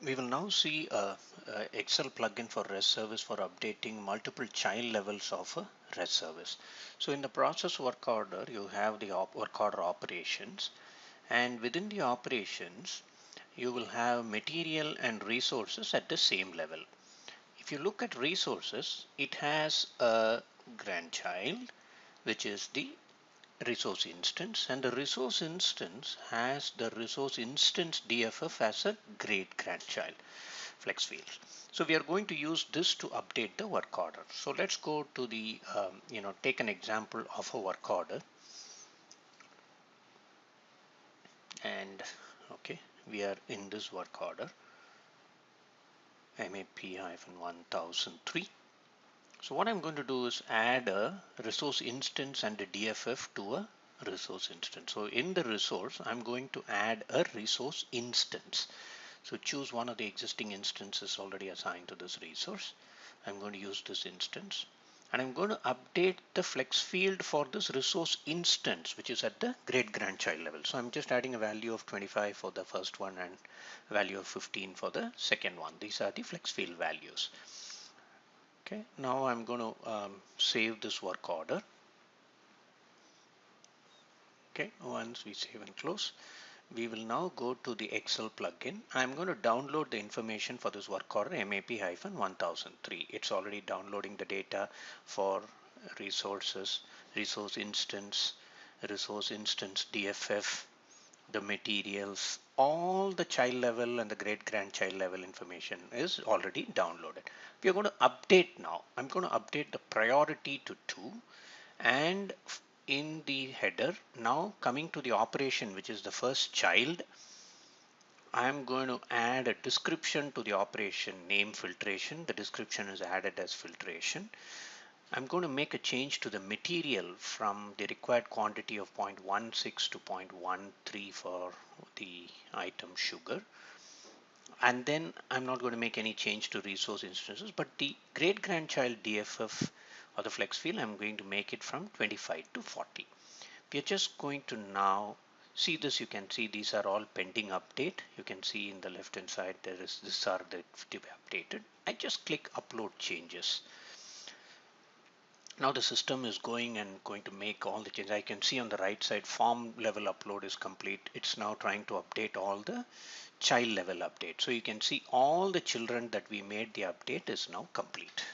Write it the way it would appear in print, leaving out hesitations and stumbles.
We will now see a Excel plugin for REST service for updating multiple child levels of a REST service. So in the process work order, you have the work order operations, and within the operations, you will have material and resources at the same level. If you look at resources, it has a grandchild, which is the resource instance, and the resource instance has the resource instance DFF as a great grandchild flex fields. So we are going to use this to update the work order. So let's go to the take an example of a work order, and okay, we are in this work order MAP-1003. So what I'm going to do is add a resource instance and a DFF to a resource instance. So in the resource, I'm going to add a resource instance. So choose one of the existing instances already assigned to this resource. I'm going to use this instance, and I'm going to update the flex field for this resource instance, which is at the great grandchild level. So I'm just adding a value of 25 for the first one and a value of 15 for the second one. These are the flex field values. Okay, now I'm going to save this work order. Okay, once we save and close, we will now go to the Excel plugin. I'm going to download the information for this work order MAP-1003. It's already downloading the data for resources, resource instance DFF, the materials, all the child level and the great grandchild level information is already downloaded. We are going to update now. I'm going to update the priority to 2, and in the header, now coming to the operation, which is the first child, I'm going to add a description to the operation name filtration. The description is added as filtration. I'm going to make a change to the material from the required quantity of 0.16 to 0.13 for the item sugar. And then I'm not going to make any change to resource instances, but the great grandchild DFF or the flex field, I'm going to make it from 25 to 40. We are just going to now see this. You can see these are all pending update. You can see in the left hand side there is this are the to be updated. I just click upload changes. Now the system is going to make all the changes. I can see on the right side form level upload is complete. It's now trying to update all the child level update. So you can see all the children that we made the update is now complete.